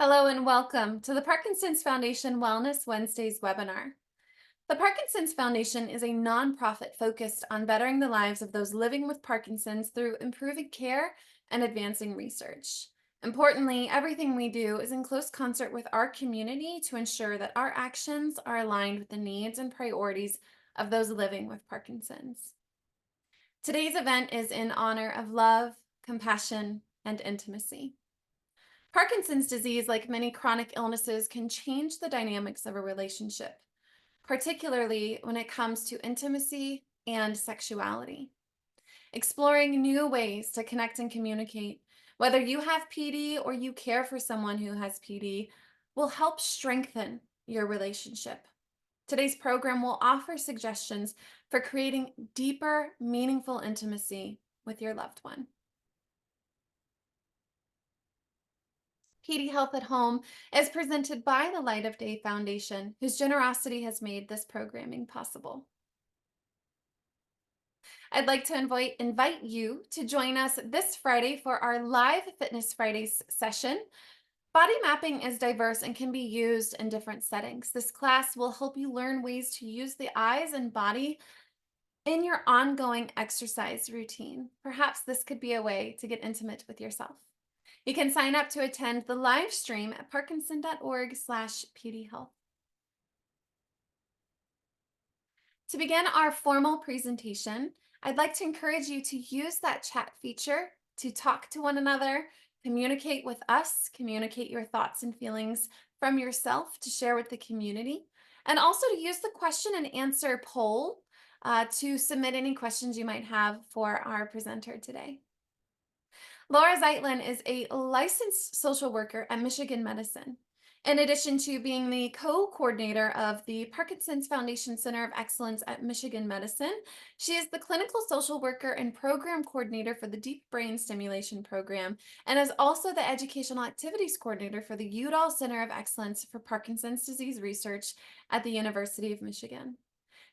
Hello and welcome to the Parkinson's Foundation Wellness Wednesdays webinar. The Parkinson's Foundation is a nonprofit focused on bettering the lives of those living with Parkinson's through improving care and advancing research. Importantly, everything we do is in close concert with our community to ensure that our actions are aligned with the needs and priorities of those living with Parkinson's. Today's event is in honor of love, compassion, and intimacy. Parkinson's disease, like many chronic illnesses, can change the dynamics of a relationship, particularly when it comes to intimacy and sexuality. Exploring new ways to connect and communicate, whether you have PD or you care for someone who has PD, will help strengthen your relationship. Today's program will offer suggestions for creating deeper, meaningful intimacy with your loved one. PD Health at Home is presented by the Light of Day Foundation, whose generosity has made this programming possible. I'd like to invite you to join us this Friday for our live Fitness Fridays session. Body mapping is diverse and can be used in different settings. This class will help you learn ways to use the eyes and body in your ongoing exercise routine. Perhaps this could be a way to get intimate with yourself. You can sign up to attend the live stream at parkinson.org/pdhealth. To begin our formal presentation, I'd like to encourage you to use that chat feature to talk to one another, communicate with us, communicate your thoughts and feelings from yourself to share with the community, and also to use the question and answer poll to submit any questions you might have for our presenter today. Laura Zeitlin is a licensed social worker at Michigan Medicine. In addition to being the co-coordinator of the Parkinson's Foundation Center of Excellence at Michigan Medicine, she is the clinical social worker and program coordinator for the Deep Brain Stimulation Program and is also the educational activities coordinator for the Udall Center of Excellence for Parkinson's Disease Research at the University of Michigan.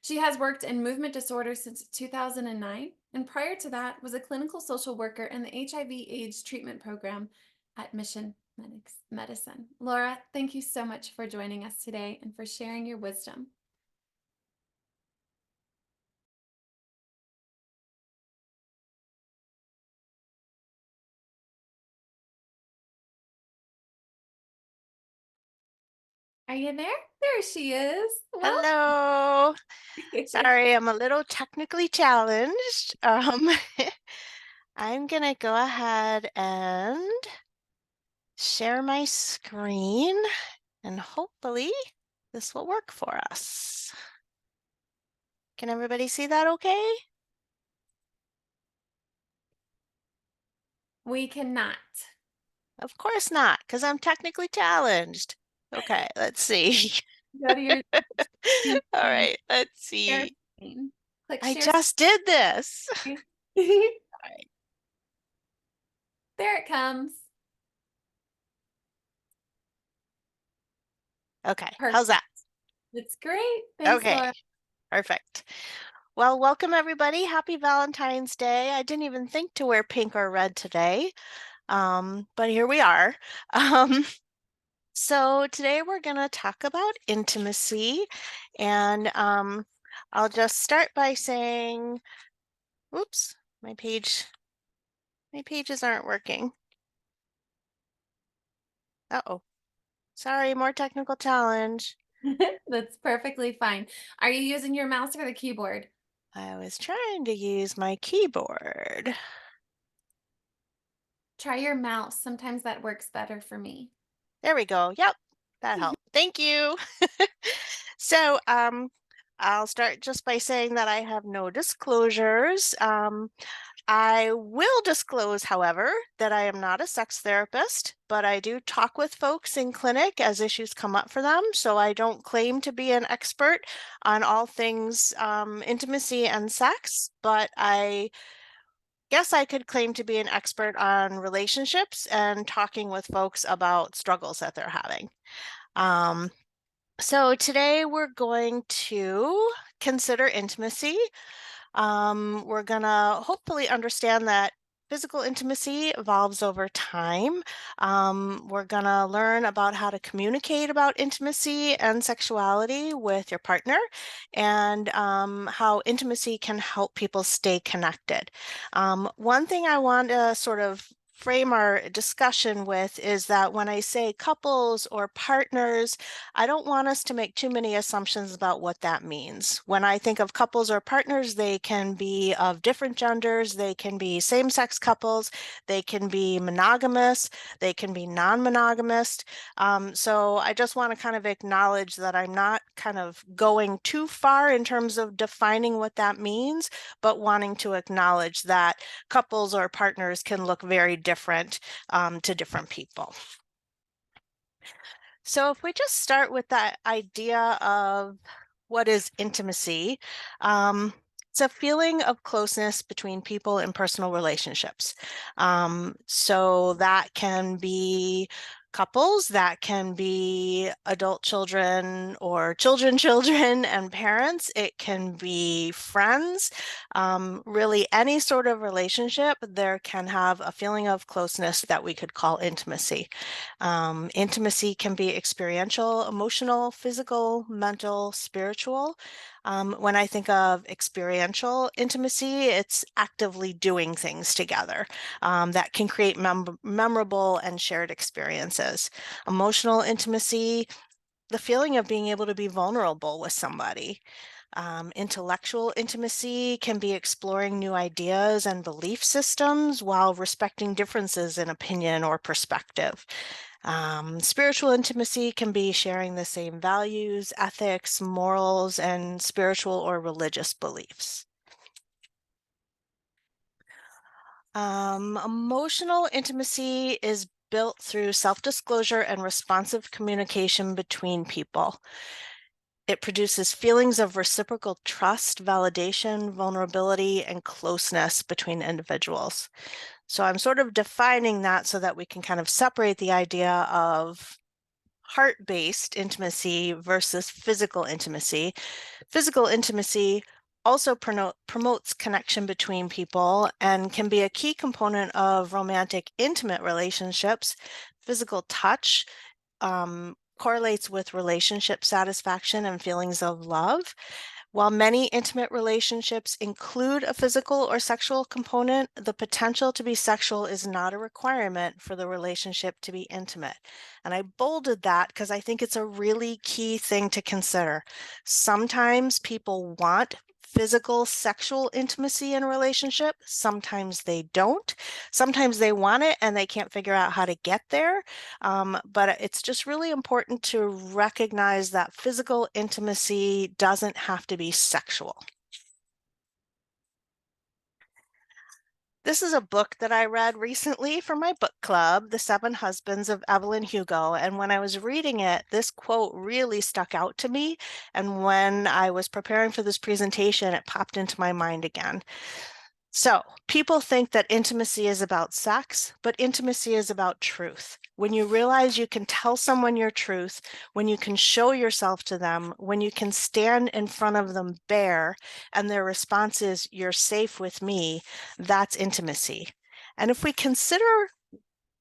She has worked in movement disorders since 2009, and prior to that was a clinical social worker in the HIV/AIDS treatment program at Mission Medicine. Laura, thank you so much for joining us today and for sharing your wisdom. Are you there? There she is. Well, Hello. Sorry, I'm a little technically challenged. I'm gonna go ahead and share my screen, and hopefully this will work for us. Can everybody see that okay? We cannot. Of course not, because I'm technically challenged. Okay, let's see. Go to your All right, let's share see. screen. Click I share just did this. screen. All right. There it comes. Okay, Perfect. how's that? It's great. Thanks, Okay, Laura. perfect. Well, welcome everybody. Happy Valentine's Day. I didn't even think to wear pink or red today, but here we are. So today we're going to talk about intimacy, and I'll just start by saying, oops, my pages aren't working. Uh-oh, sorry, more technical challenge. That's perfectly fine. Are you using your mouse or the keyboard? I was trying to use my keyboard. Try your mouse. Sometimes that works better for me. There we go. Yep, that helped. Thank you. So, I'll start just by saying that I have no disclosures. I will disclose, however, that I am not a sex therapist, but I do talk with folks in clinic as issues come up for them. So I don't claim to be an expert on all things intimacy and sex, but I guess I could claim to be an expert on relationships and talking with folks about struggles that they're having. So today we're going to consider intimacy. We're gonna hopefully understand that Physical intimacy evolves over time. We're going to learn about how to communicate about intimacy and sexuality with your partner and how intimacy can help people stay connected. One thing I want to sort of frame our discussion with is that when I say couples or partners, I don't want us to make too many assumptions about what that means. When I think of couples or partners, they can be of different genders, they can be same-sex couples, they can be monogamous, they can be non-monogamous. So I just want to kind of acknowledge that I'm not kind of going too far in terms of defining what that means, but wanting to acknowledge that couples or partners can look very different to different people. So if we just start with that idea of what is intimacy, it's a feeling of closeness between people in personal relationships. So that can be couples, that can be adult children or children and parents. It can be friends. Really, any sort of relationship, there can have a feeling of closeness that we could call intimacy. Intimacy can be experiential, emotional, physical, mental, spiritual. When I think of experiential intimacy, it's actively doing things together that can create memorable and shared experiences. Emotional intimacy, the feeling of being able to be vulnerable with somebody. Intellectual intimacy can be exploring new ideas and belief systems while respecting differences in opinion or perspective. Spiritual intimacy can be sharing the same values, ethics, morals, and spiritual or religious beliefs. Emotional intimacy is built through self-disclosure and responsive communication between people. It produces feelings of reciprocal trust, validation, vulnerability, and closeness between individuals. So I'm sort of defining that so that we can kind of separate the idea of heart-based intimacy versus physical intimacy. Physical intimacy also promotes connection between people and can be a key component of romantic, intimate relationships. Physical touch correlates with relationship satisfaction and feelings of love. While many intimate relationships include a physical or sexual component, the potential to be sexual is not a requirement for the relationship to be intimate. And I bolded that because I think it's a really key thing to consider. Sometimes people want physical sexual intimacy in a relationship. Sometimes they don't. Sometimes they want it and they can't figure out how to get there. But it's just really important to recognize that physical intimacy doesn't have to be sexual. This is a book that I read recently for my book club, The Seven Husbands of Evelyn Hugo. And when I was reading it, this quote really stuck out to me. And when I was preparing for this presentation, it popped into my mind again. So, people think that intimacy is about sex, but intimacy is about truth. When you realize you can tell someone your truth, when you can show yourself to them, when you can stand in front of them bare, and their response is, "You're safe with me," that's intimacy. And if we consider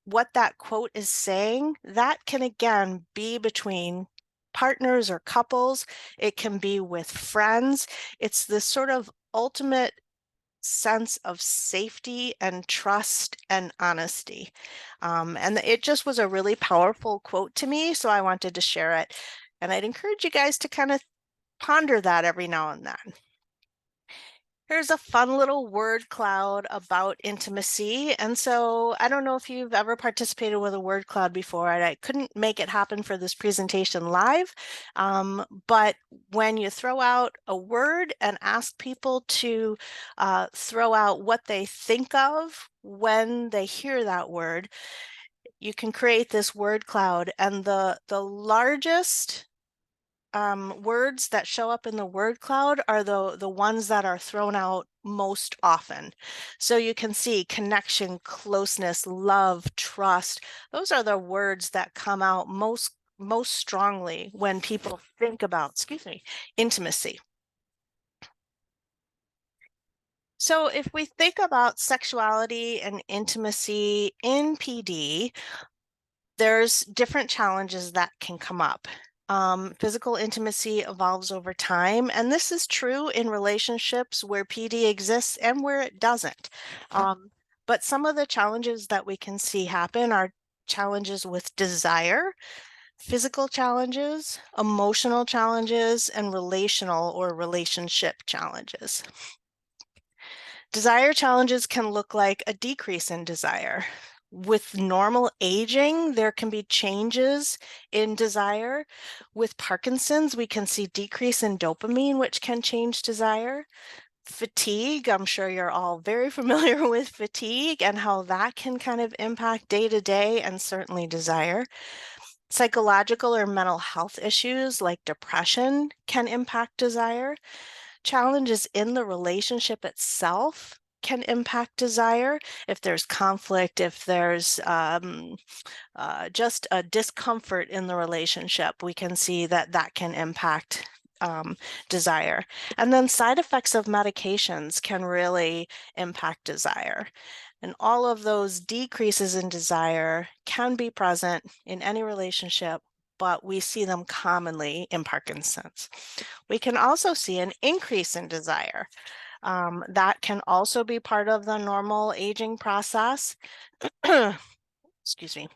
what that quote is saying, that can again be between partners or couples, it can be with friends. It's this sort of ultimate sense of safety and trust and honesty. And it just was a really powerful quote to me, so I wanted to share it. And I'd encourage you guys to kind of ponder that every now and then. Here's a fun little word cloud about intimacy. And so I don't know if you've ever participated with a word cloud before. I couldn't make it happen for this presentation live. But when you throw out a word and ask people to throw out what they think of when they hear that word, you can create this word cloud. And the largest words that show up in the word cloud are the ones that are thrown out most often. So you can see connection, closeness, love, trust. Those are the words that come out most strongly when people think about, intimacy. So, if we think about sexuality and intimacy in PD, there's different challenges that can come up. Physical intimacy evolves over time, and this is true in relationships where PD exists and where it doesn't. But some of the challenges that we can see happen are challenges with desire, physical challenges, emotional challenges, and relational or relationship challenges. Desire challenges can look like a decrease in desire. With normal aging, there can be changes in desire. With Parkinson's, we can see decrease in dopamine, which can change desire. Fatigue, I'm sure you're all very familiar with fatigue and how that can kind of impact day to day and certainly desire. Psychological or mental health issues like depression can impact desire. Challenges in the relationship itself can impact desire. If there's conflict, if there's just a discomfort in the relationship, we can see that that can impact desire. And then side effects of medications can really impact desire. And all of those decreases in desire can be present in any relationship, but we see them commonly in Parkinson's. We can also see an increase in desire. That can also be part of the normal aging process. Excuse me.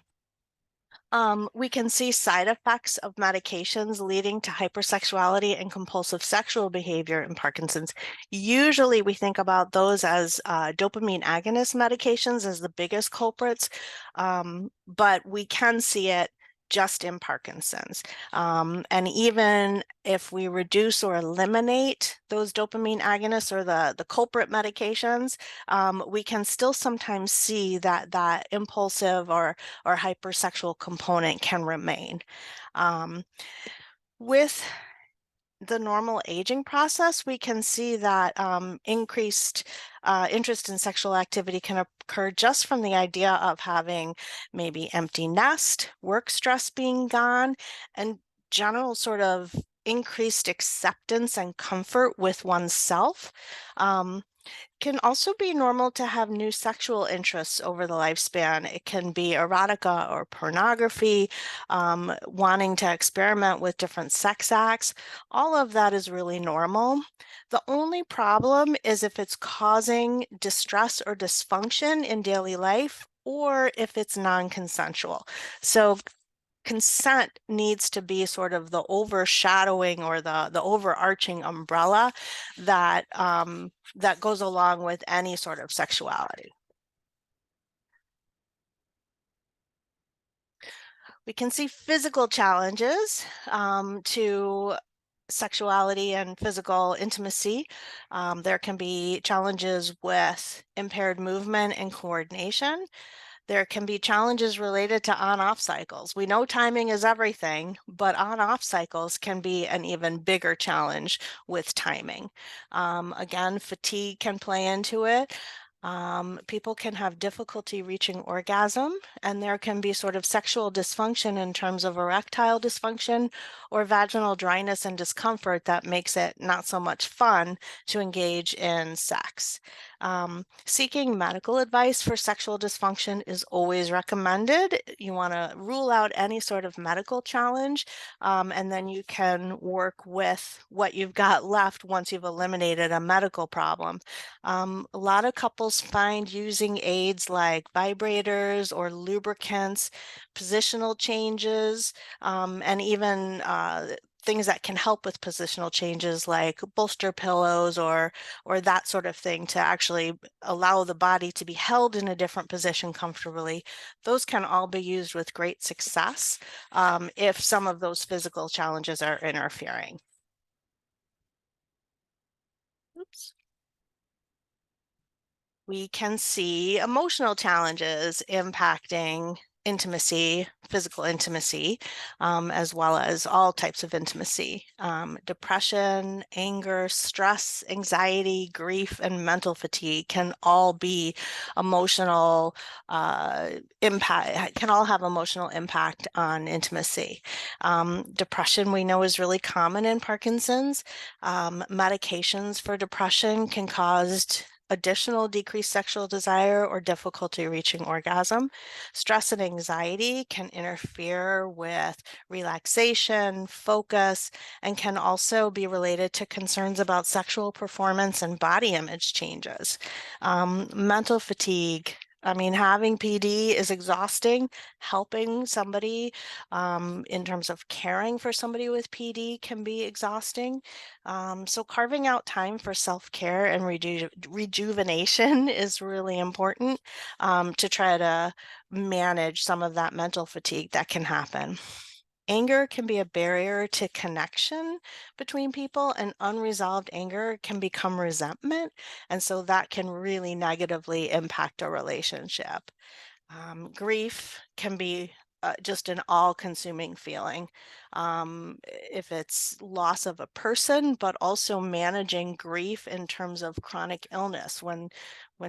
We can see side effects of medications leading to hypersexuality and compulsive sexual behavior in Parkinson's. Usually we think about those as dopamine agonist medications as the biggest culprits, but we can see it just in Parkinson's. And even if we reduce or eliminate those dopamine agonists or the culprit medications, we can still sometimes see that impulsive or hypersexual component can remain. With the normal aging process, we can see that increased interest in sexual activity can occur just from the idea of having maybe empty nest, work stress being gone, and general sort of increased acceptance and comfort with oneself. Can also be normal to have new sexual interests over the lifespan. It can be erotica or pornography, wanting to experiment with different sex acts. All of that is really normal. The only problem is if it's causing distress or dysfunction in daily life, or if it's non-consensual. So consent needs to be sort of the overshadowing or the overarching umbrella that that goes along with any sort of sexuality. We can see physical challenges to sexuality and physical intimacy. There can be challenges with impaired movement and coordination. There can be challenges related to on-off cycles. We know timing is everything, but on-off cycles can be an even bigger challenge with timing. Again, fatigue can play into it. People can have difficulty reaching orgasm, and there can be sort of sexual dysfunction in terms of erectile dysfunction or vaginal dryness and discomfort that makes it not so much fun to engage in sex. Seeking medical advice for sexual dysfunction is always recommended. You want to rule out any sort of medical challenge, and then you can work with what you've got left once you've eliminated a medical problem. A lot of couples find using aids like vibrators or lubricants, positional changes, and even things that can help with positional changes like bolster pillows or that sort of thing to actually allow the body to be held in a different position comfortably. Those can all be used with great success if some of those physical challenges are interfering. Oops. We can see emotional challenges impacting intimacy, physical intimacy, as well as all types of intimacy. Depression, anger, stress, anxiety, grief, and mental fatigue can all be emotional impact, can all have emotional impact on intimacy. Depression we know is really common in Parkinson's. Medications for depression can cause additional decreased sexual desire or difficulty reaching orgasm. Stress and anxiety can interfere with relaxation, focus, and can also be related to concerns about sexual performance and body image changes. Mental fatigue. I mean, having PD is exhausting. Helping somebody in terms of caring for somebody with PD can be exhausting. So carving out time for self-care and rejuvenation is really important to try to manage some of that mental fatigue that can happen. Anger can be a barrier to connection between people, and unresolved anger can become resentment. And so that can really negatively impact a relationship. Grief can be just an all-consuming feeling. If it's loss of a person, but also managing grief in terms of chronic illness. When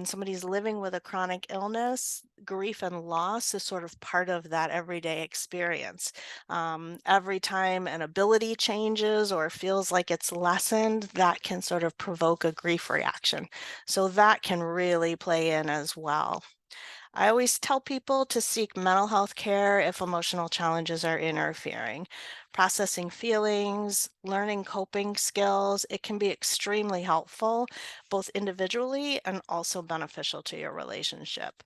somebody's living with a chronic illness, grief and loss is sort of part of that everyday experience. Every time an ability changes or feels like it's lessened, that can sort of provoke a grief reaction. So that can really play in as well. I always tell people to seek mental health care if emotional challenges are interfering. Processing feelings, learning coping skills, it can be extremely helpful, both individually and also beneficial to your relationship.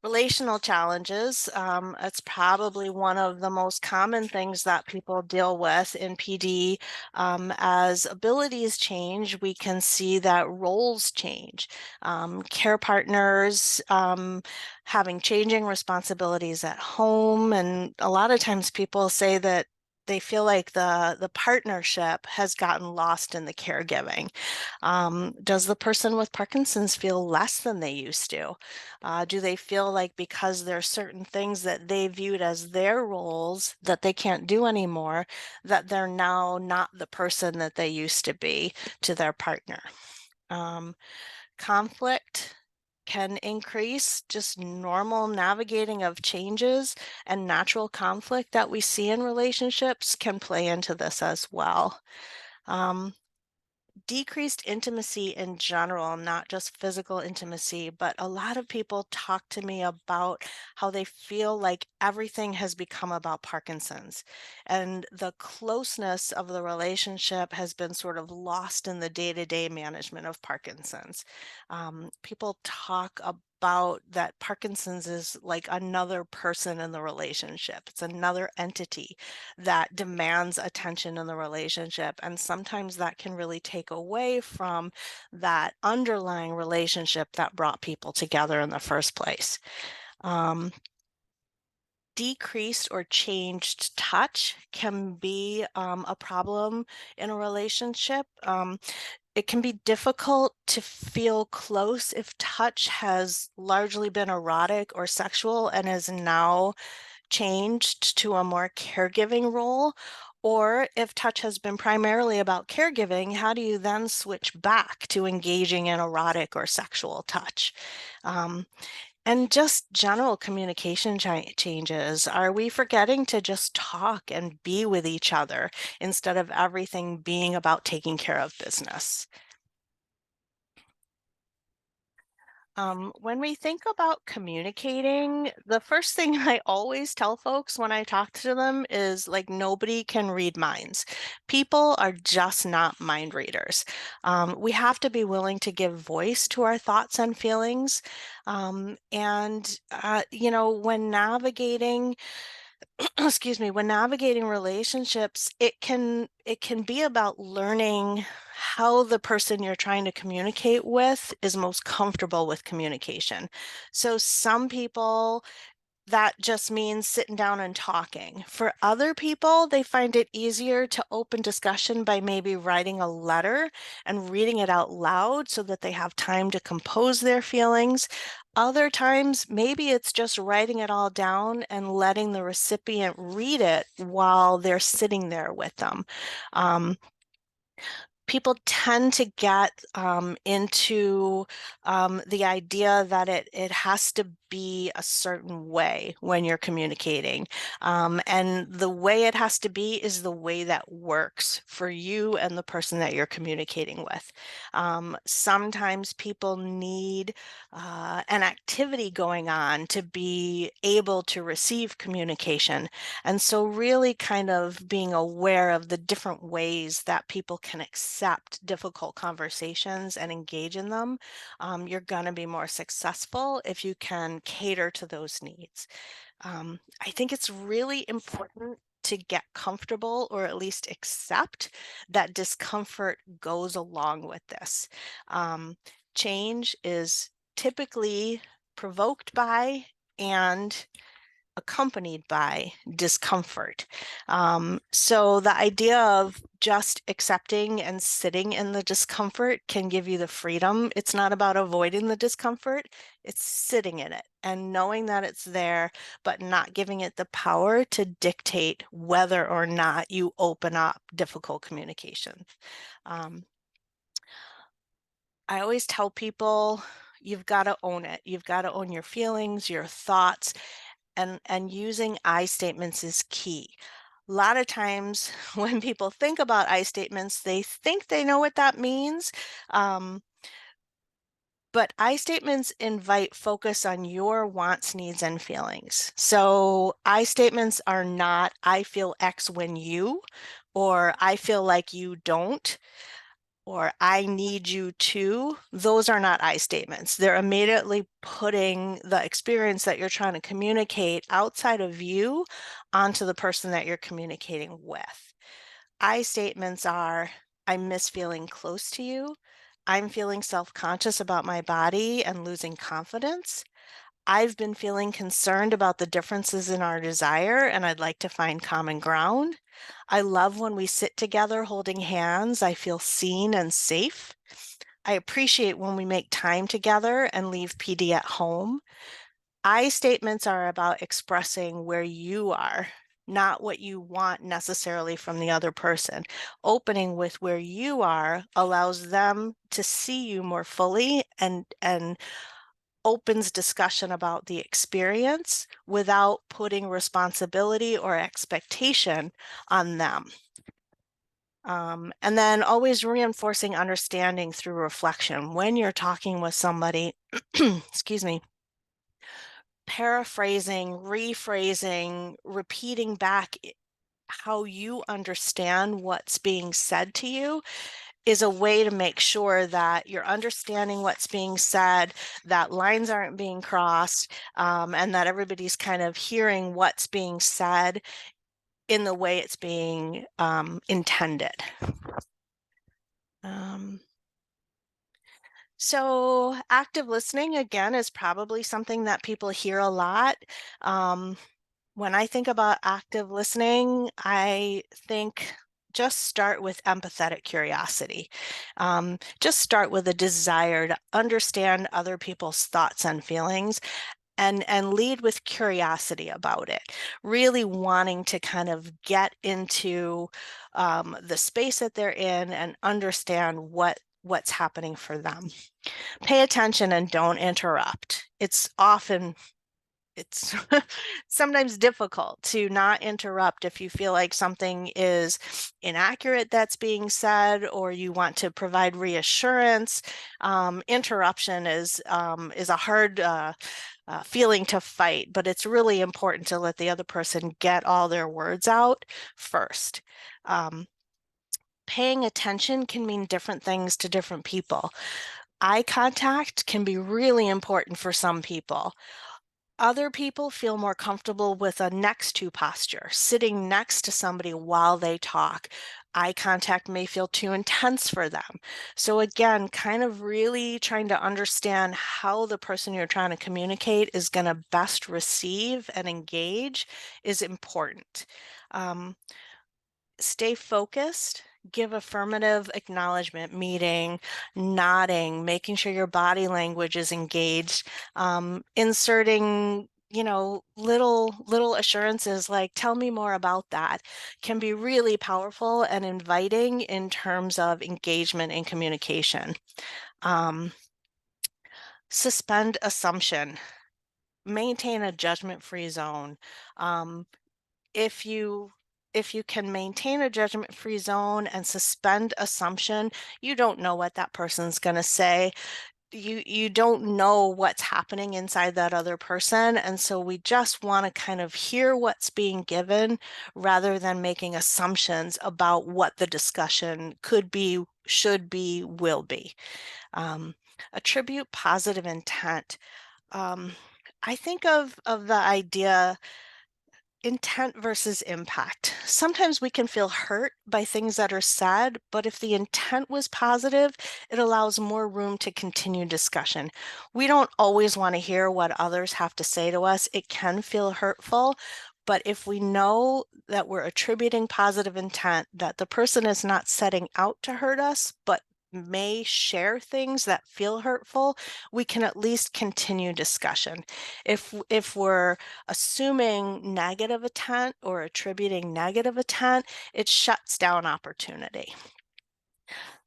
Relational challenges, it's probably one of the most common things that people deal with in PD. As abilities change, we can see that roles change. Care partners having changing responsibilities at home, and a lot of times people say that they feel like the partnership has gotten lost in the caregiving. Does the person with Parkinson's feel less than they used to? Do they feel like because there are certain things that they viewed as their roles that they can't do anymore, that they're now not the person that they used to be to their partner? Um, Conflict can increase, just normal navigating of changes and natural conflict that we see in relationships can play into this as well. Um, Decreased intimacy in general, not just physical intimacy, but a lot of people talk to me about how they feel like everything has become about Parkinson's. And the closeness of the relationship has been sort of lost in the day-to-day management of Parkinson's. People talk about that Parkinson's is like another person in the relationship. It's another entity that demands attention in the relationship. And sometimes that can really take away from that underlying relationship that brought people together in the first place. Um, Decreased or changed touch can be a problem in a relationship. It can be difficult to feel close if touch has largely been erotic or sexual and is now changed to a more caregiving role, or if touch has been primarily about caregiving, how do you then switch back to engaging in erotic or sexual touch? Um, and just general communication changes. Are we forgetting to just talk and be with each other instead of everything being about taking care of business? When we think about communicating, the first thing I always tell folks when I talk to them is like, nobody can read minds. People are just not mind readers. We have to be willing to give voice to our thoughts and feelings. When navigating excuse me, when navigating relationships, it can be about learning how the person you're trying to communicate with is most comfortable with communication. So some people, that just means sitting down and talking. For other people, they find it easier to open discussion by maybe writing a letter and reading it out loud so that they have time to compose their feelings. Other times, maybe it's just writing it all down and letting the recipient read it while they're sitting there with them. Um, People tend to get into the idea that it has to be a certain way when you're communicating. And the way it has to be is the way that works for you and the person that you're communicating with. Sometimes people need an activity going on to be able to receive communication. And so, really, kind of being aware of the different ways that people can accept difficult conversations and engage in them, you're going to be more successful if you can cater to those needs. I think it's really important to get comfortable or at least accept that discomfort goes along with this. Um, Change is typically provoked by and accompanied by discomfort. So the idea of just accepting and sitting in the discomfort can give you the freedom. It's not about avoiding the discomfort, it's sitting in it and knowing that it's there, but not giving it the power to dictate whether or not you open up difficult communication. Um, I always tell people you've got to own it. You've got to own your feelings, your thoughts, and using I statements is key. A lot of times when people think about I statements, they think they know what that means. Um, but I statements invite focus on your wants, needs, and feelings. So I statements are not I feel X when you, or I feel like you don't, or I need you to, those are not I statements. They're immediately putting the experience that you're trying to communicate outside of you onto the person that you're communicating with. I statements are, I miss feeling close to you. I'm feeling self-conscious about my body and losing confidence. I've been feeling concerned about the differences in our desire, and I'd like to find common ground. I love when we sit together holding hands. I feel seen and safe. I appreciate when we make time together and leave PD at home. I statements are about expressing where you are, not what you want necessarily from the other person. Opening with where you are allows them to see you more fully and opens discussion about the experience without putting responsibility or expectation on them. And then always reinforcing understanding through reflection. When you're talking with somebody, excuse me, paraphrasing, rephrasing, repeating back how you understand what's being said to you is a way to make sure that you're understanding what's being said, that lines aren't being crossed, and that everybody's kind of hearing what's being said in the way it's being intended. Um, so active listening, again, is probably something that people hear a lot. Um, when I think about active listening, I think just start with empathetic curiosity. Just start with a desire to understand other people's thoughts and feelings and lead with curiosity about it, really wanting to kind of get into the space that they're in and understand what's happening for them. Pay attention and don't interrupt. It's sometimes difficult to not interrupt if you feel like something is inaccurate that's being said or you want to provide reassurance. Interruption is a hard feeling to fight, but it's really important to let the other person get all their words out first. Um, Paying attention can mean different things to different people. Eye contact can be really important for some people. Other people feel more comfortable with a next to posture, sitting next to somebody while they talk. Eye contact may feel too intense for them. So, again, kind of really trying to understand how the person you're trying to communicate is going to best receive and engage is important. Um, Stay focused, give affirmative acknowledgement, meeting, nodding, making sure your body language is engaged, inserting little assurances like tell me more about that can be really powerful and inviting in terms of engagement and communication. um, Suspend assumption. maintain a judgment-free zone. Um, if you if you can maintain a judgment-free zone and suspend assumption, you don't know what that person's going to say. You don't know what's happening inside that other person, and so we just want to kind of hear what's being given rather than making assumptions about what the discussion could be, should be, will be. um, Attribute positive intent. um, I think of the idea intent versus impact. Sometimes we can feel hurt by things that are said, but if the intent was positive, it allows more room to continue discussion. We don't always want to hear what others have to say to us. It can feel hurtful, but if we know that we're attributing positive intent, that the person is not setting out to hurt us, but may share things that feel hurtful, we can at least continue discussion. If we're assuming negative intent or attributing negative intent, it shuts down opportunity.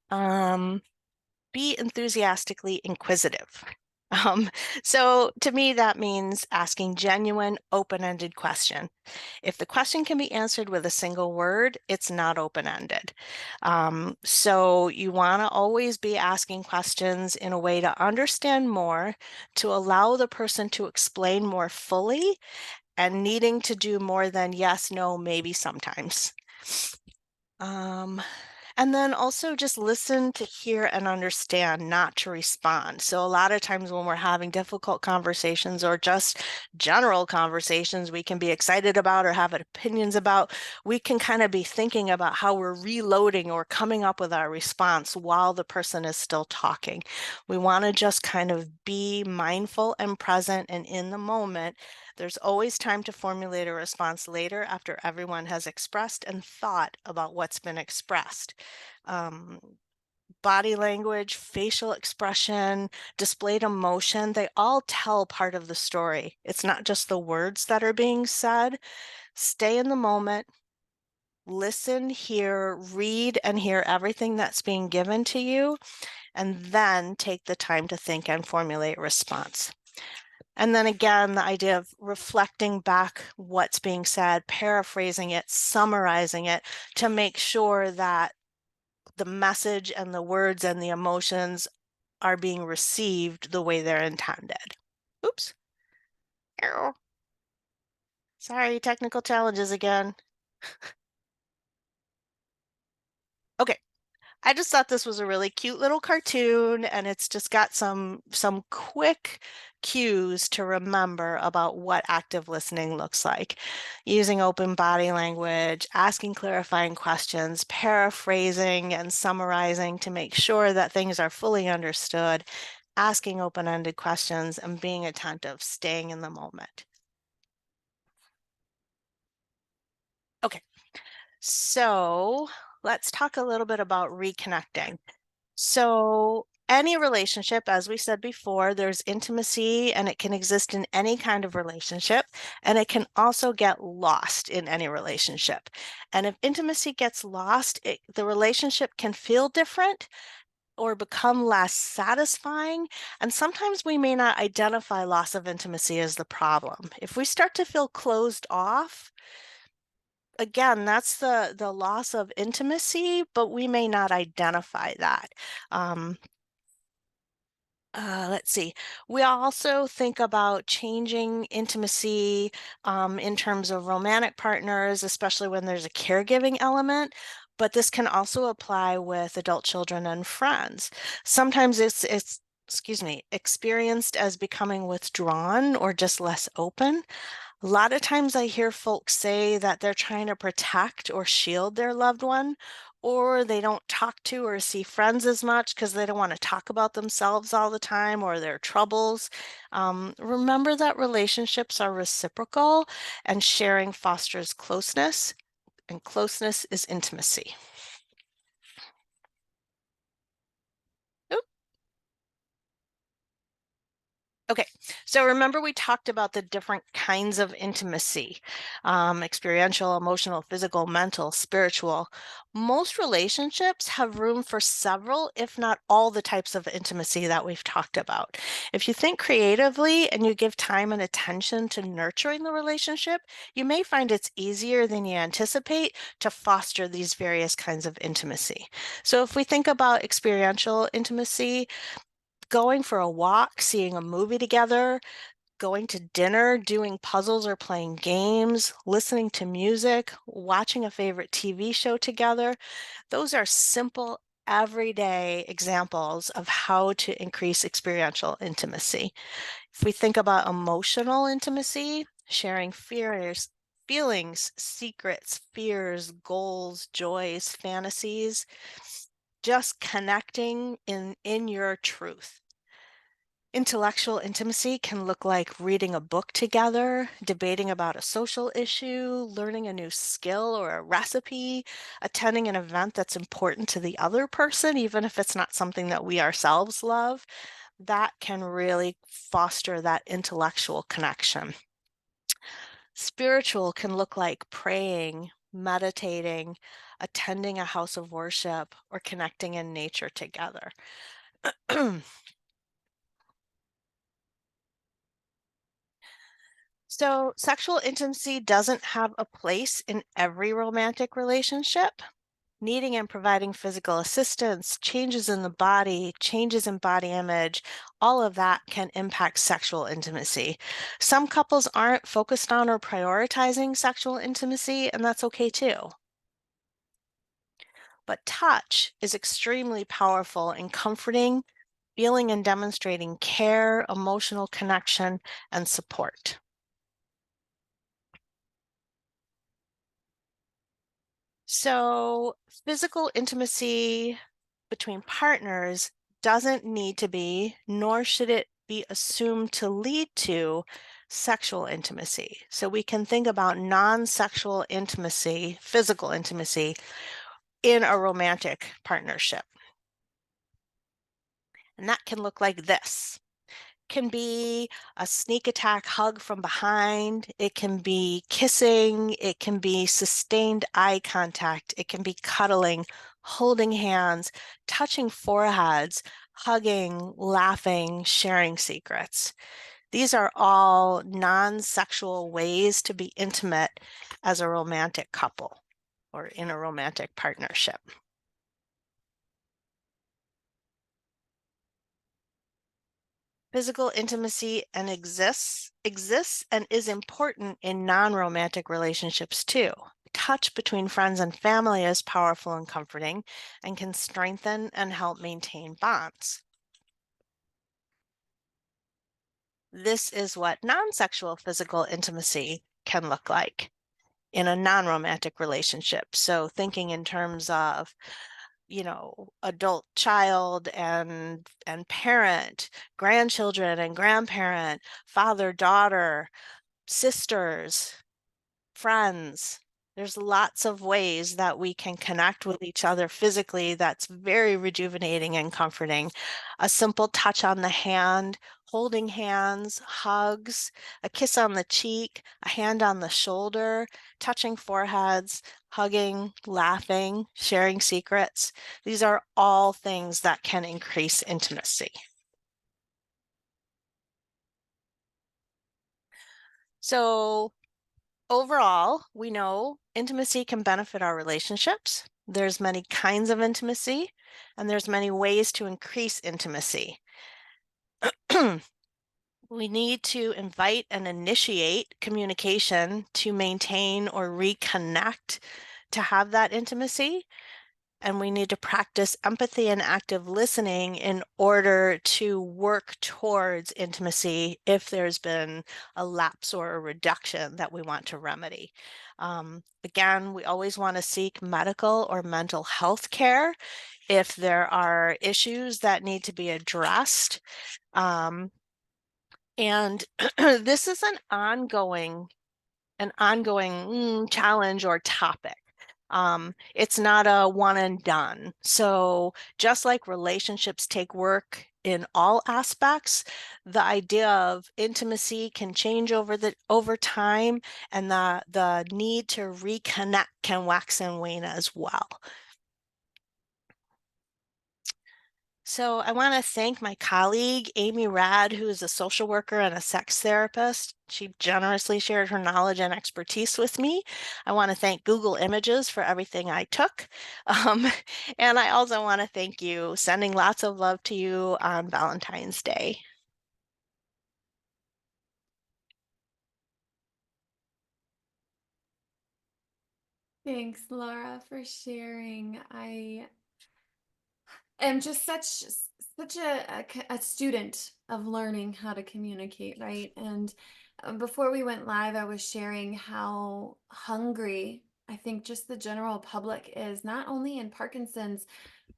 Um, be enthusiastically inquisitive. Um, so to me, that means asking genuine, open-ended question. If the question can be answered with a single word, it's not open-ended. So you want to always be asking questions in a way to understand more, to allow the person to explain more fully, and needing to do more than yes, no, maybe sometimes. Um, and then also just listen to hear and understand, not to respond. So a lot of times when we're having difficult conversations or just general conversations we can be excited about or have opinions about, we can kind of be thinking about how we're reloading or coming up with our response while the person is still talking. We want to just kind of be mindful and present and in the moment. There's always time to formulate a response later after everyone has expressed and thought about what's been expressed. Um, Body language, facial expression, displayed emotion, they all tell part of the story. It's not just the words that are being said. Stay in the moment, listen, hear, read, and hear everything that's being given to you, and then take the time to think and formulate a response. And then again, the idea of reflecting back what's being said, paraphrasing it, summarizing it to make sure that the message and the words and the emotions are being received the way they're intended. Oops. Ow. Sorry, technical challenges again. Okay. I just thought this was a really cute little cartoon, and it's just got some quick cues to remember about what active listening looks like. Using open body language, asking clarifying questions, paraphrasing and summarizing to make sure that things are fully understood, asking open-ended questions, and being attentive, staying in the moment. Okay, so let's talk a little bit about reconnecting. So, any relationship, as we said before, there's intimacy and it can exist in any kind of relationship, and it can also get lost in any relationship. And if intimacy gets lost, the relationship can feel different or become less satisfying. And sometimes we may not identify loss of intimacy as the problem. If we start to feel closed off, again, that's the loss of intimacy, but we may not identify that. Um, let's see. We also think about changing intimacy in terms of romantic partners, especially when there's a caregiving element. But this can also apply with adult children and friends. Sometimes it's excuse me, experienced as becoming withdrawn or just less open. A lot of times I hear folks say that they're trying to protect or shield their loved one, or they don't talk to or see friends as much because they don't want to talk about themselves all the time or their troubles. Remember that relationships are reciprocal and sharing fosters closeness, and closeness is intimacy. Oop, Okay, so remember we talked about the different kinds of intimacy, experiential, emotional, physical, mental, spiritual. Most relationships have room for several, if not all, the types of intimacy that we've talked about. If you think creatively and you give time and attention to nurturing the relationship, you may find it's easier than you anticipate to foster these various kinds of intimacy. So if we think about experiential intimacy, going for a walk, seeing a movie together, going to dinner, doing puzzles or playing games, listening to music, watching a favorite TV show together. Those are simple, everyday examples of how to increase experiential intimacy. If we think about emotional intimacy, sharing feelings, secrets, fears, goals, joys, fantasies, just connecting in your truth. Intellectual intimacy can look like reading a book together, debating about a social issue, learning a new skill or a recipe, attending an event that's important to the other person, even if it's not something that we ourselves love. That can really foster that intellectual connection. Spiritual can look like praying, meditating, attending a house of worship, or connecting in nature together. So, sexual intimacy doesn't have a place in every romantic relationship. Needing and providing physical assistance, changes in the body, changes in body image, all of that can impact sexual intimacy. Some couples aren't focused on or prioritizing sexual intimacy, and that's okay too. But touch is extremely powerful in comforting, feeling, and demonstrating care, emotional connection, and support. So, physical intimacy between partners doesn't need to be, nor should it be assumed to lead to sexual intimacy. So, we can think about non sexual intimacy, physical intimacy in a romantic partnership. And that can look like this. Can be a sneak attack hug from behind. It can be kissing. It can be sustained eye contact. It can be cuddling, holding hands, touching foreheads, hugging, laughing, sharing secrets. These are all non-sexual ways to be intimate as a romantic couple or in a romantic partnership. Physical intimacy and exists and is important in non-romantic relationships too. Touch between friends and family is powerful and comforting and can strengthen and help maintain bonds. This is what non-sexual physical intimacy can look like in a non-romantic relationship. So thinking in terms of adult child and parent, grandchildren and grandparent, father daughter, sisters, friends. There's lots of ways that we can connect with each other physically that's very rejuvenating and comforting. A simple touch on the hand, holding hands, hugs, a kiss on the cheek, a hand on the shoulder, touching foreheads, hugging, laughing, sharing secrets. These are all things that can increase intimacy. So overall, we know intimacy can benefit our relationships. There's many kinds of intimacy, and there's many ways to increase intimacy. We need to invite and initiate communication to maintain or reconnect to have that intimacy. And we need to practice empathy and active listening in order to work towards intimacy if there's been a lapse or a reduction that we want to remedy. Again, we always want to seek medical or mental health care if there are issues that need to be addressed. And this is an ongoing challenge or topic. It's not a one and done. So just like relationships take work in all aspects, the idea of intimacy can change over time, and the need to reconnect can wax and wane as well. So I want to thank my colleague, Amy Rad, who is a social worker and a sex therapist. She generously shared her knowledge and expertise with me. I want to thank Google Images for everything I took. Um, and I also want to thank you, sending lots of love to you on Valentine's Day. Thanks, Laura, for sharing. I am just such a student of learning how to communicate, right? And before we went live, I was sharing how hungry I think just the general public is, not only in Parkinson's,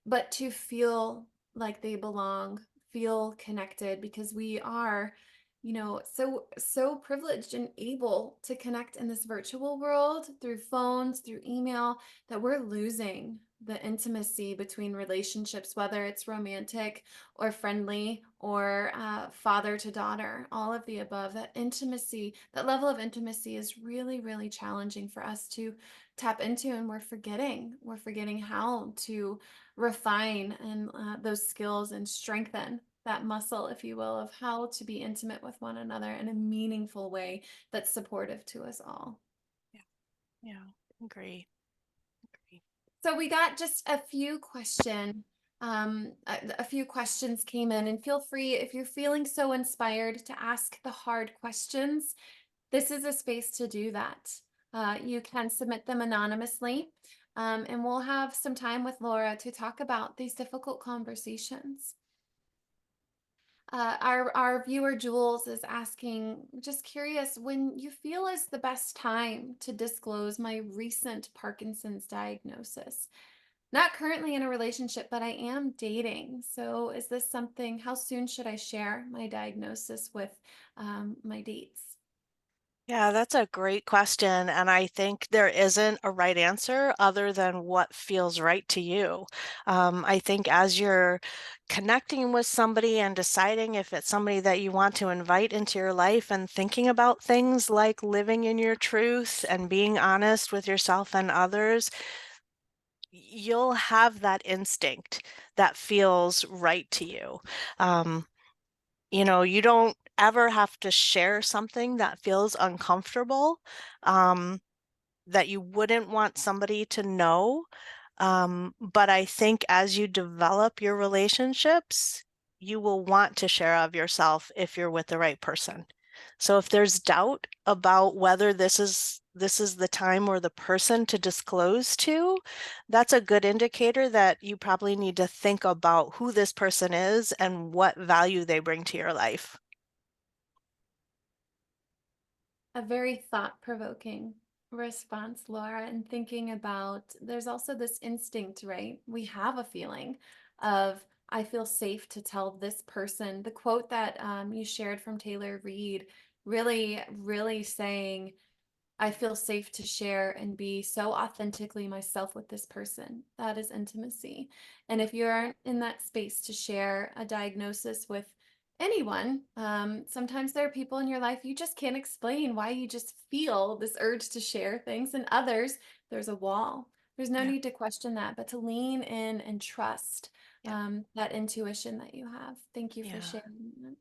but to feel like they belong, feel connected, because we are, so privileged and able to connect in this virtual world through phones, through email, that we're losing the intimacy between relationships, whether it's romantic or friendly or father to daughter, all of the above. That intimacy, that level of intimacy is really, really challenging for us to tap into, and we're forgetting how to refine and those skills and strengthen that muscle, if you will, of how to be intimate with one another in a meaningful way that's supportive to us all. Yeah, yeah, agree, agree. So we got just a few questions came in, and feel free if you're feeling so inspired to ask the hard questions. This is a space to do that. You can submit them anonymously, and we'll have some time with Laura to talk about these difficult conversations. Our viewer Jules is asking, just curious, when you feel is the best time to disclose my recent Parkinson's diagnosis? Not currently in a relationship, but I am dating. So is this something, how soon should I share my diagnosis with my dates? Yeah, that's a great question. And I think there isn't a right answer other than what feels right to you. I think as you're connecting with somebody and deciding if it's somebody that you want to invite into your life and thinking about things like living in your truth and being honest with yourself and others, you'll have that instinct that feels right to you. Um, you don't ever have to share something that feels uncomfortable, um, that you wouldn't want somebody to know. But I think as you develop your relationships, you will want to share of yourself if you're with the right person. So if there's doubt about whether this is the time or the person to disclose to, that's a good indicator that you probably need to think about who this person is and what value they bring to your life. A very thought-provoking response, Laura, and thinking about there's also this instinct, right? We have a feeling of, I feel safe to tell this person. The quote that you shared from Taylor Reid, really, really saying, I feel safe to share and be so authentically myself with this person. That is intimacy. And if you aren't in that space to share a diagnosis with anyone, sometimes there are people in your life you just can't explain why you just feel this urge to share things, and others, there's a wall. There's no Yeah, need to question that, but to lean in and trust yeah, that intuition that you have. Thank you for yeah. sharing that.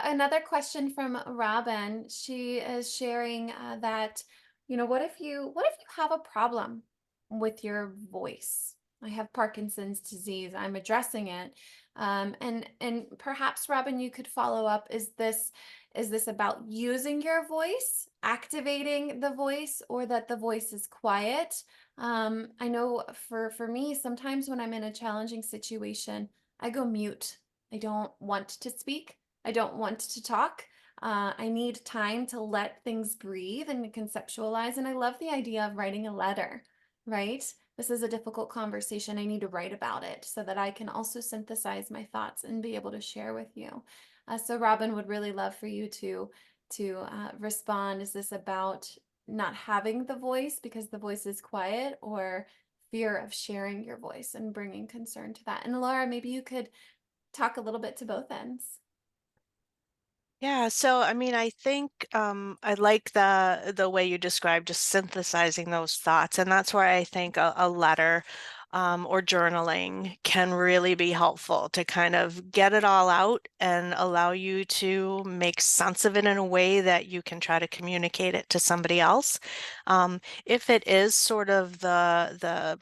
Another question from Robin. She is sharing that, what if you have a problem with your voice? I have Parkinson's disease. I'm addressing it. And perhaps, Robin, you could follow up. Is this about using your voice, activating the voice, or that the voice is quiet? I know for me, sometimes when I'm in a challenging situation, I go mute. I don't want to speak. I don't want to talk. I need time to let things breathe and conceptualize. And I love the idea of writing a letter, right? This is a difficult conversation. I need to write about it so that I can also synthesize my thoughts and be able to share with you. So Robin would really love for you to respond. Is this about not having the voice because the voice is quiet, or fear of sharing your voice and bringing concern to that. And Laura, maybe you could talk a little bit to both ends. Yeah, so I mean, I think I like the way you described just synthesizing those thoughts, and that's where I think a letter or journaling can really be helpful to kind of get it all out and allow you to make sense of it in a way that you can try to communicate it to somebody else. If it is sort of the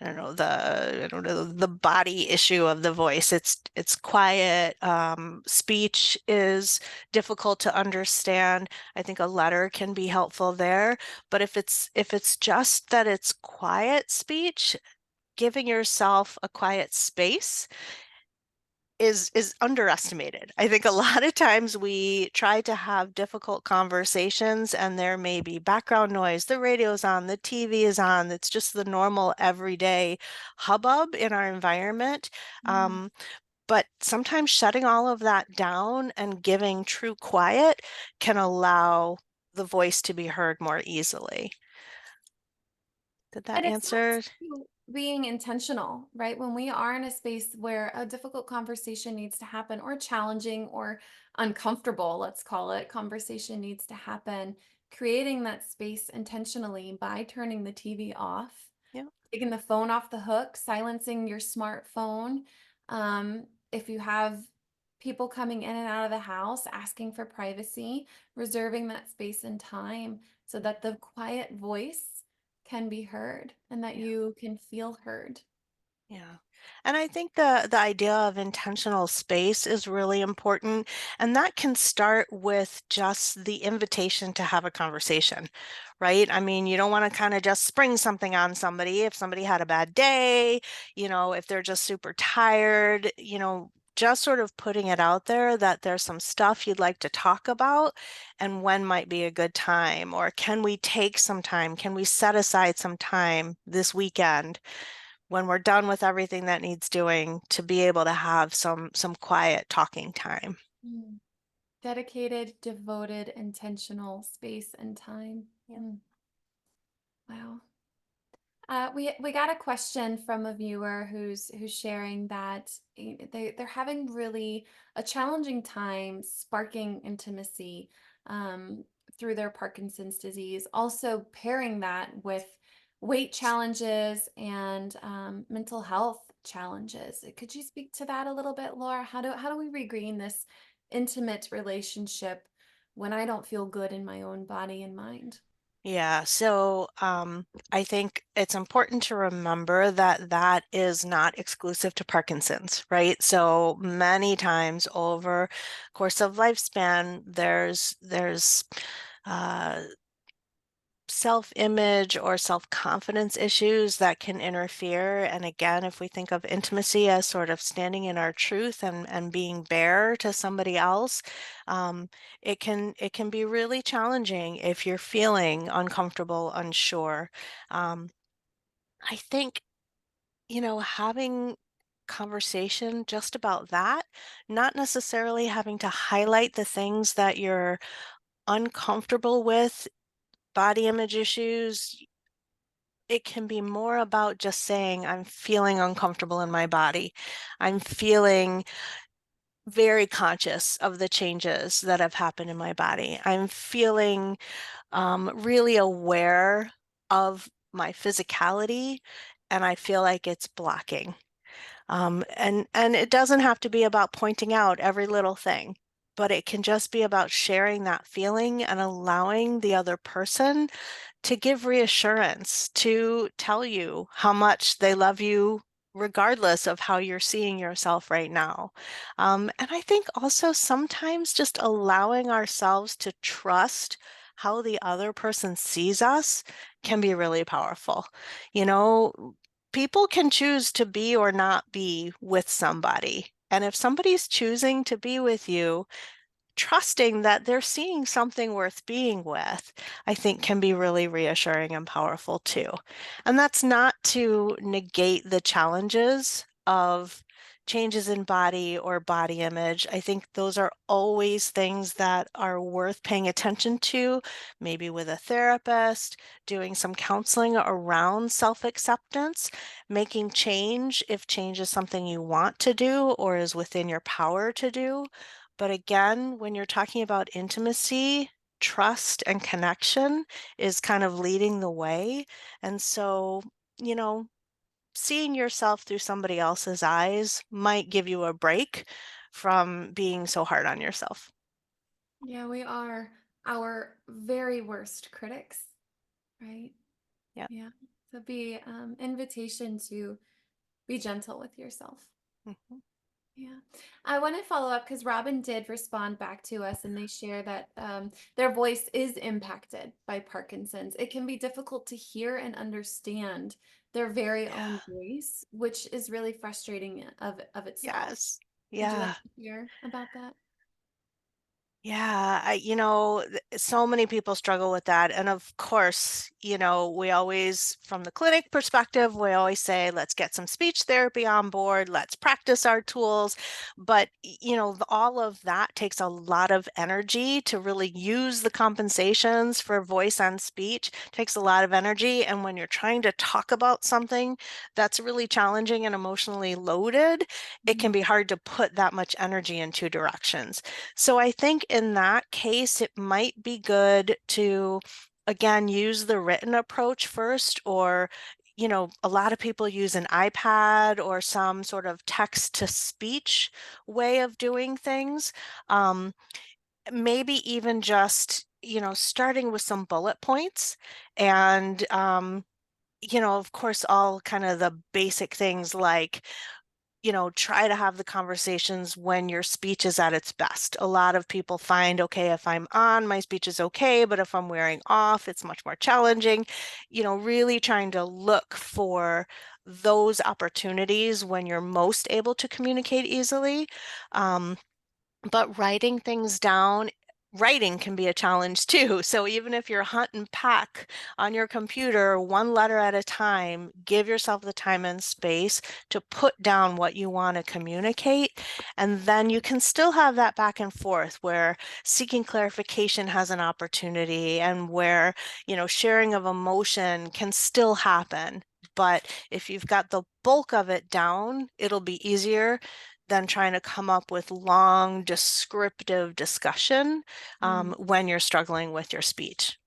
I don't know, the body issue of the voice. It's quiet. Speech is difficult to understand. I think a letter can be helpful there. But if it's just that it's quiet speech, giving yourself a quiet space is underestimated. I think a lot of times we try to have difficult conversations and there may be background noise, the radio's on, the TV is on, it's just the normal everyday hubbub in our environment. Mm. Um, but sometimes shutting all of that down and giving true quiet can allow the voice to be heard more easily. Did that And it answer? sounds to being intentional, right? When we are in a space where a difficult conversation needs to happen, or challenging or uncomfortable, let's call it, conversation needs to happen, creating that space intentionally by turning the TV off, Yeah, taking the phone off the hook, silencing your smartphone. If you have people coming in and out of the house asking for privacy, reserving that space and time so that the quiet voice can be heard and that yeah. you can feel heard. Yeah. And I think the idea of intentional space is really important. And that can start with just the invitation to have a conversation, right? I mean, you don't want to kind of just spring something on somebody if somebody had a bad day, if they're just super tired, just sort of putting it out there that there's some stuff you'd like to talk about and when might be a good time, or can we take some time? Can we set aside some time this weekend when we're done with everything that needs doing to be able to have some quiet talking time. Mm. Dedicated, devoted, intentional space and time. Yeah. Mm. Wow. We got a question from a viewer who's sharing that they're having really a challenging time sparking intimacy through their Parkinson's disease. Also pairing that with weight challenges and mental health challenges. Could you speak to that a little bit, Laura? How do we regain this intimate relationship when I don't feel good in my own body and mind? Yeah, so I think it's important to remember that that is not exclusive to Parkinson's, right? So many times over course of lifespan, there's uh, self-image or self-confidence issues that can interfere. And again, if we think of intimacy as sort of standing in our truth and being bare to somebody else, um, it can be really challenging if you're feeling uncomfortable, unsure. Um, I think, having conversation just about that, not necessarily having to highlight the things that you're uncomfortable with, body image issues. It can be more about just saying, I'm feeling uncomfortable in my body. I'm feeling very conscious of the changes that have happened in my body. I'm feeling really aware of my physicality, and I feel like it's blocking. And it doesn't have to be about pointing out every little thing, but it can just be about sharing that feeling and allowing the other person to give reassurance, to tell you how much they love you, regardless of how you're seeing yourself right now. And I think also sometimes just allowing ourselves to trust how the other person sees us can be really powerful. You know, People can choose to be or not be with somebody. And if somebody's choosing to be with you, trusting that they're seeing something worth being with, I think can be really reassuring and powerful too. And that's not to negate the challenges of changes in body or body image. I think those are always things that are worth paying attention to, maybe with a therapist, doing some counseling around self-acceptance, making change if change is something you want to do or is within your power to do. But again, when you're talking about intimacy, trust and connection is kind of leading the way. And so, you know, seeing yourself through somebody else's eyes might give you a break from being so hard on yourself. Yeah, we are our very worst critics, right? Yeah. Yeah. So be invitation to be gentle with yourself. Mhm. Yeah. I want to follow up because Robin did respond back to us and they share that their voice is impacted by Parkinson's. It can be difficult to hear and understand their very own Yeah. voice, which is really frustrating of itself. Yes. Would you like Yeah. to hear about that? Yeah, so many people struggle with that. And of course, we always, from the clinic perspective, we always say, let's get some speech therapy on board, let's practice our tools. But, all of that takes a lot of energy to really use the compensations for voice and speech, takes a lot of energy. And when you're trying to talk about something that's really challenging and emotionally loaded, it can Mhm. be hard to put that much energy in two directions. So I think in that case, it might be good to, again, use the written approach first, or, a lot of people use an iPad or some sort of text to speech way of doing things. Um, Maybe even just, starting with some bullet points and, of course, all kind of the basic things like, try to have the conversations when your speech is at its best. A lot of people find, okay, if I'm on, my speech is okay, but if I'm wearing off, it's much more challenging. Really trying to look for those opportunities when you're most able to communicate easily. Um, but writing can be a challenge too. So even if you're hunt and pack on your computer, one letter at a time, give yourself the time and space to put down what you want to communicate. And then you can still have that back and forth where seeking clarification has an opportunity and where, sharing of emotion can still happen. But if you've got the bulk of it down, it'll be easier than trying to come up with long descriptive discussion Mm. when you're struggling with your speech.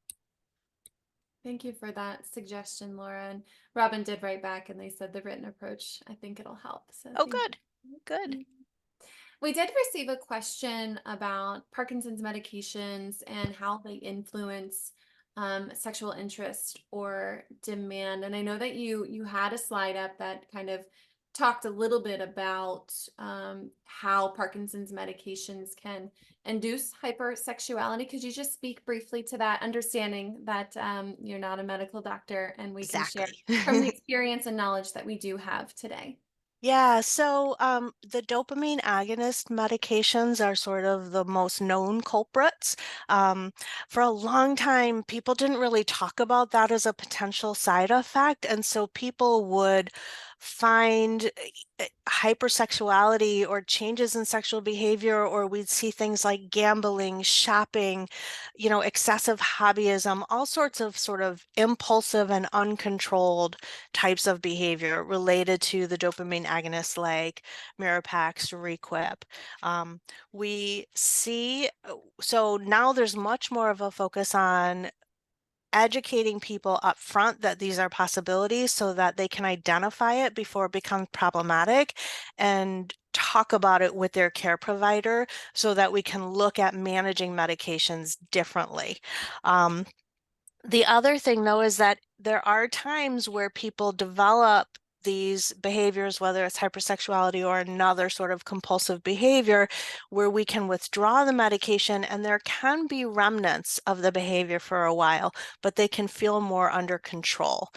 Thank you for that suggestion, Laura. And Robin did write back and they said the written approach, I think it'll help. So Oh, thank good, good. you. We did receive a question about Parkinson's medications and how they influence sexual interest or demand. And I know that you had a slide up that kind of talked a little bit about how Parkinson's medications can induce hypersexuality. Could you just speak briefly to that, understanding that you're not a medical doctor and we can share Exactly. from the experience and knowledge that we do have today? Yeah, so the dopamine agonist medications are sort of the most known culprits. Um, for a long time, people didn't really talk about that as a potential side effect, and so people would find hypersexuality or changes in sexual behavior, or we'd see things like gambling, shopping, excessive hobbyism, all sorts of sort of impulsive and uncontrolled types of behavior related to the dopamine agonists like Mirapax, Requip. We see, so now there's much more of a focus on educating people up front that these are possibilities so that they can identify it before it becomes problematic and talk about it with their care provider so that we can look at managing medications differently. Um, the other thing, though, is that there are times where people develop these behaviors, whether it's hypersexuality or another sort of compulsive behavior, where we can withdraw the medication and there can be remnants of the behavior for a while, but they can feel more under control.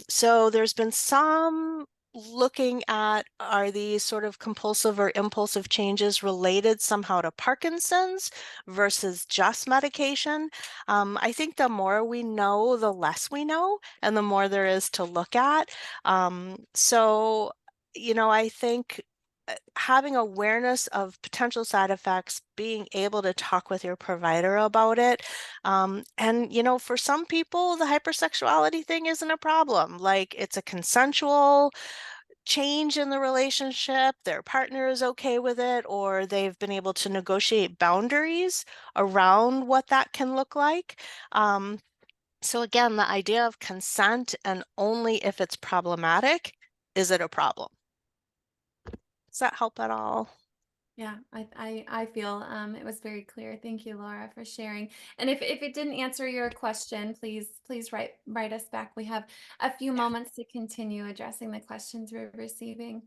So there's been some looking at, are these sort of compulsive or impulsive changes related somehow to Parkinson's versus just medication? I think the more we know, the less we know, and the more there is to look at. So, I think having awareness of potential side effects, being able to talk with your provider about it. And, for some people, the hypersexuality thing isn't a problem. Like, it's a consensual change in the relationship, their partner is okay with it, or they've been able to negotiate boundaries around what that can look like. So again, the idea of consent and only if it's problematic, is it a problem? Does that help at all? Yeah, I feel it was very clear. Thank you, Laura, for sharing. And if it didn't answer your question, please write us back. We have a few Yeah. moments to continue addressing the questions we're receiving.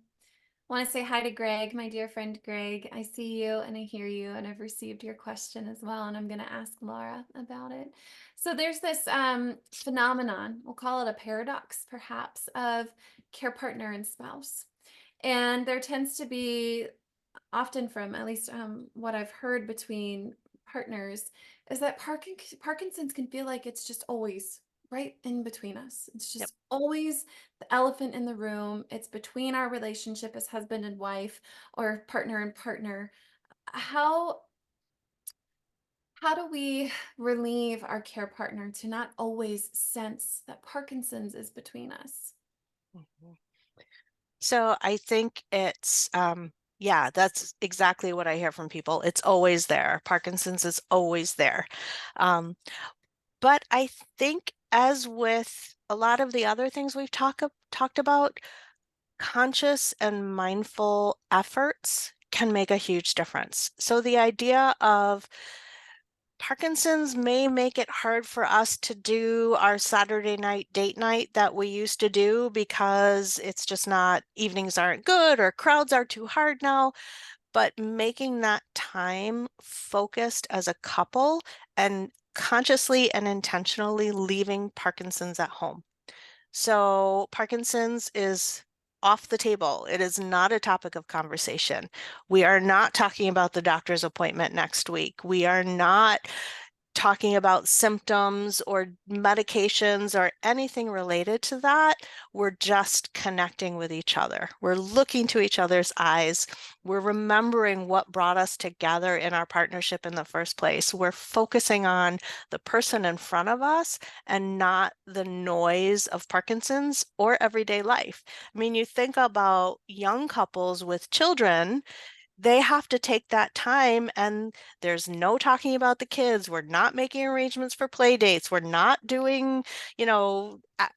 Want to say hi to Greg, my dear friend Greg. I see you and I hear you, and I've received your question as well, and I'm going to ask Laura about it. So there's this phenomenon, we'll call it a paradox, perhaps, of care partner and spouse. And there tends to be often from at least what I've heard between partners is that Parkinson's can feel like it's just always right in between us. It's Yep. just always the elephant in the room. It's between our relationship as husband and wife or partner and partner. How how do we relieve our care partner to not always sense that Parkinson's is between us? Mhm. So I think yeah, that's exactly what I hear from people. It's always there. Parkinson's is always there. Um, but I think as with a lot of the other things we've talked about, conscious and mindful efforts can make a huge difference. So the idea of Parkinson's may make it hard for us to do our Saturday night date night that we used to do because it's just not, evenings aren't good or crowds are too hard now. But making that time focused as a couple and consciously and intentionally leaving Parkinson's at home. So Parkinson's is off the table. It is not a topic of conversation. We are not talking about the doctor's appointment next week. We are not talking about symptoms or medications or anything related to that. We're just connecting with each other. We're looking to each other's eyes. We're remembering what brought us together in our partnership in the first place. We're focusing on the person in front of us and not the noise of Parkinson's or everyday life. I mean, you think about young couples with children, they have to take that time, and there's no talking about the kids. We're not making arrangements for play dates. We're not doing,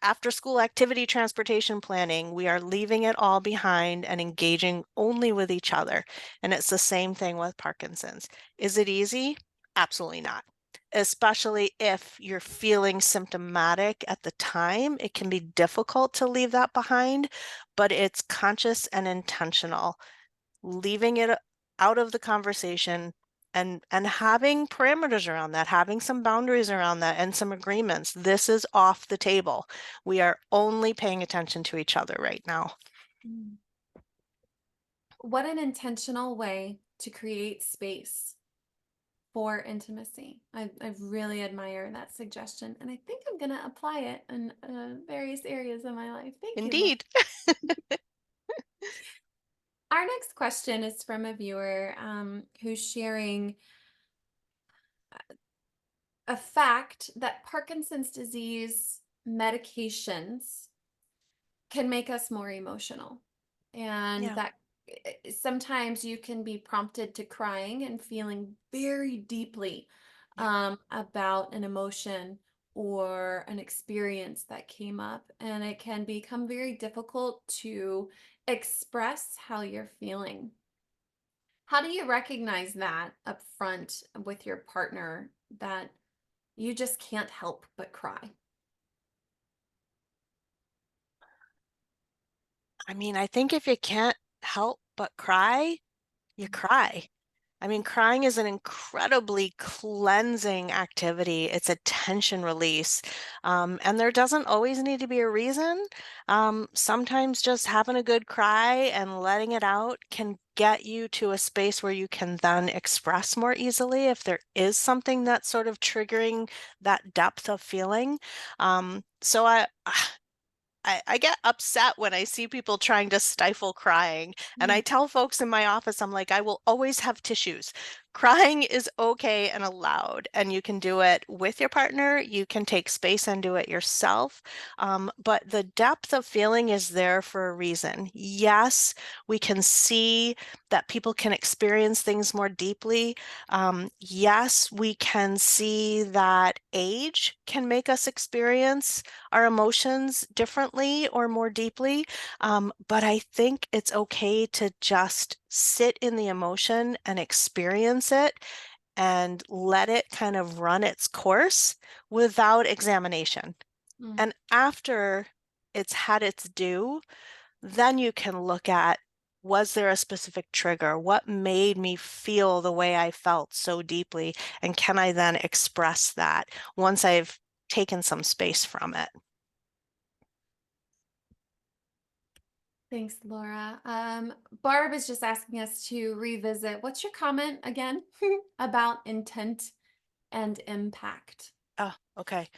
after school activity transportation planning. We are leaving it all behind and engaging only with each other. And it's the same thing with Parkinson's. Is it easy? Absolutely not. Especially if you're feeling symptomatic at the time, it can be difficult to leave that behind, but it's conscious and intentional, leaving it out of the conversation and having parameters around that, having some boundaries around that and some agreements. This is off the table. We are only paying attention to each other right now. Mm. What an intentional way to create space for intimacy. I really admire that suggestion, and I think I'm going to apply it in various areas of my life. Thank you, Laura. Indeed. Our next question is from a viewer who's sharing a fact that Parkinson's disease medications can make us more emotional, and Yeah. that sometimes you can be prompted to crying and feeling very deeply Yep. about an emotion or an experience that came up, and it can become very difficult to express how you're feeling. How do you recognize that up front with your partner that you just can't help but cry? I mean, I think if you can't help but cry, you cry. I mean, crying is an incredibly cleansing activity. It's a tension release. And there doesn't always need to be a reason. Sometimes just having a good cry and letting it out can get you to a space where you can then express more easily if there is something that's sort of triggering that depth of feeling. So I get upset when I see people trying to stifle crying. And I Mm, tell folks in my office, I'm like, I will always have tissues. Crying is okay and allowed, and you can do it with your partner. You can take space and do it yourself. But the depth of feeling is there for a reason. Yes, we can see that people can experience things more deeply. Yes, we can see that age can make us experience our emotions differently or more deeply. But I think it's okay to just sit in the emotion and experience it and let it kind of run its course without examination. mm, And after it's had its due, then you can look at, was there a specific trigger? What made me feel the way I felt so deeply? And can I then express that once I've taken some space from it? thanks, Laura. Barb is just asking us to revisit. What's your comment again about intent and impact? Oh, okay.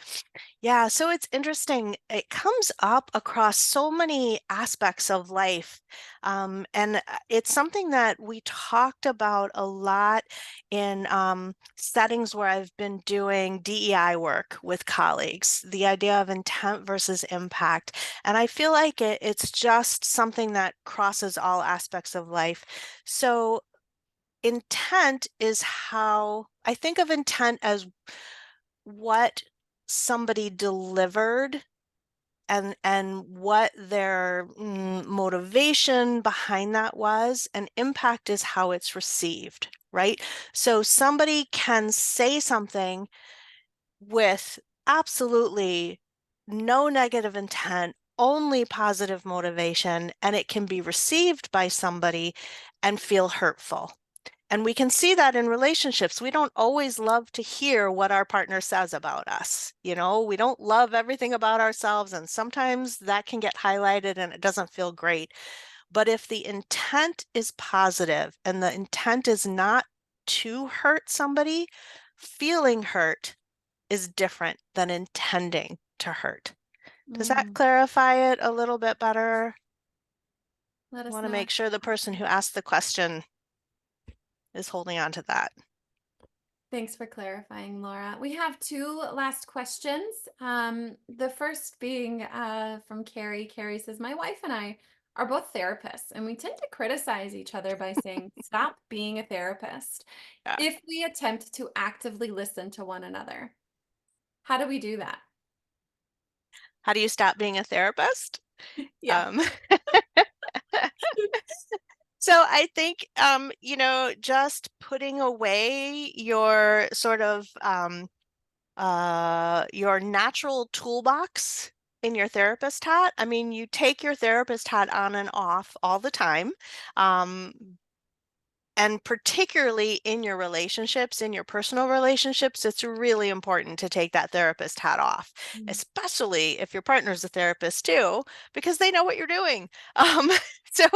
Yeah, so it's interesting. It comes up across so many aspects of life. And it's something that we talked about a lot in settings where I've been doing DEI work with colleagues, the idea of intent versus impact. And I feel like it's just something that crosses all aspects of life. So intent is how I think of intent as what somebody delivered and what their motivation behind that was, and impact is how it's received, right? So somebody can say something with absolutely no negative intent, only positive motivation, and it can be received by somebody and feel hurtful. And we can see that in relationships. We don't always love to hear what our partner says about us. We don't love everything about ourselves, and sometimes that can get highlighted and it doesn't feel great. But if the intent is positive and the intent is not to hurt somebody, feeling hurt is different than intending to hurt. Does that Mm, clarify it a little bit better? let I us want to know make if sure the that helps person you. who asked the question is holding on to that. Thanks for clarifying, Laura. We have two last questions. The first being from Carrie. Carrie says, my wife and I are both therapists, and we tend to criticize each other by saying, stop being a therapist, Yeah. if we attempt to actively listen to one another. How do we do that? How do you stop being a therapist? Yeah. Um, so I think, just putting away your sort of your natural toolbox in your therapist hat. I mean, you take your therapist hat on and off all the time. Um, and particularly in your relationships, in your personal relationships, it's really important to take that therapist hat off, Mm, especially if your partner's a therapist too, because they know what you're doing. Um, so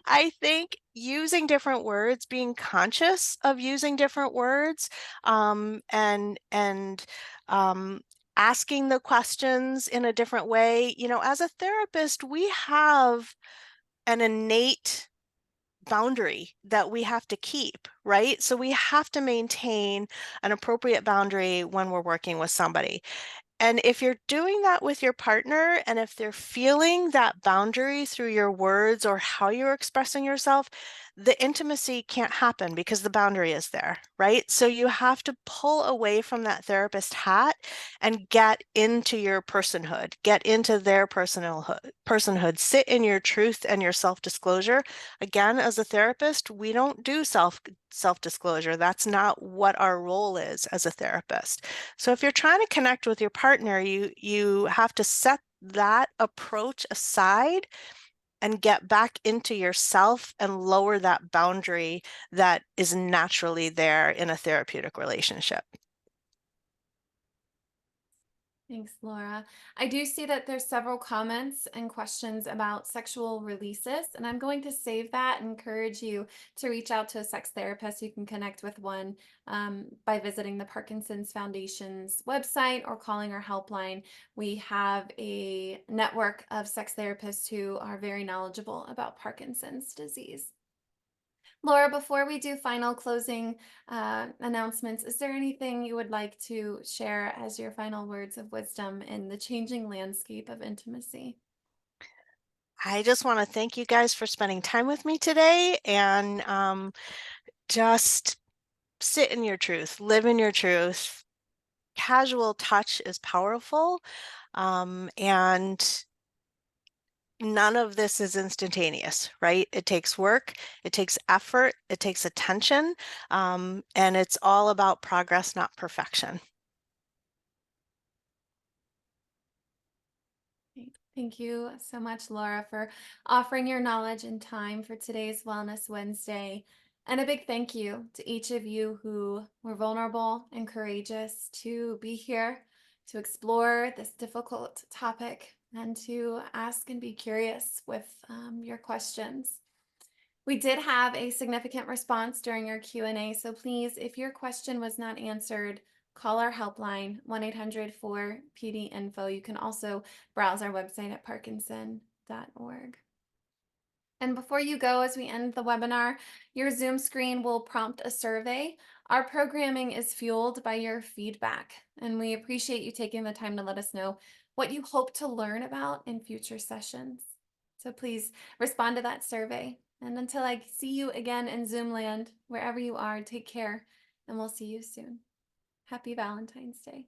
I think using different words, being conscious of using different words, and um, asking the questions in a different way. As a therapist, we have an innate boundary that we have to keep, right? So we have to maintain an appropriate boundary when we're working with somebody. And if you're doing that with your partner, and if they're feeling that boundary through your words or how you're expressing yourself, the intimacy can't happen because the boundary is there, right? So you have to pull away from that therapist hat and get into your personhood, get into their personhood, sit in your truth and your self-disclosure. Again, as a therapist, we don't do self-disclosure. That's not what our role is as a therapist. So if you're trying to connect with your partner, you have to set that approach aside and get back into yourself and lower that boundary that is naturally there in a therapeutic relationship. Thanks, Laura. I do see that there's several comments and questions about sexual releases, and I'm going to save that and encourage you to reach out to a sex therapist. You can connect with one by visiting the Parkinson's Foundation's website or calling our helpline. We have a network of sex therapists who are very knowledgeable about Parkinson's disease. Laura, before we do final closing announcements, is there anything you would like to share as your final words of wisdom in the changing landscape of intimacy? I just want to thank you guys for spending time with me today and just sit in your truth, live in your truth. Casual touch is powerful, and none of this is instantaneous, right? It takes work, it takes effort, it takes attention, and it's all about progress, not perfection. Great. Thank you so much, Laura, for offering your knowledge and time for today's Wellness Wednesday. And a big thank you to each of you who were vulnerable and courageous to be here, to explore this difficult topic, and to ask and be curious with your questions. We did have a significant response during our Q&A, so please, if your question was not answered, call our helpline 1-800-4PD-INFO. You can also browse our website at parkinson.org. And before you go, as we end the webinar, your Zoom screen will prompt a survey. Our programming is fueled by your feedback, and we appreciate you taking the time to let us know what you hope to learn about in future sessions. So please respond to that survey. And until I see you again in Zoom land, wherever you are, take care, and we'll see you soon. Happy Valentine's Day.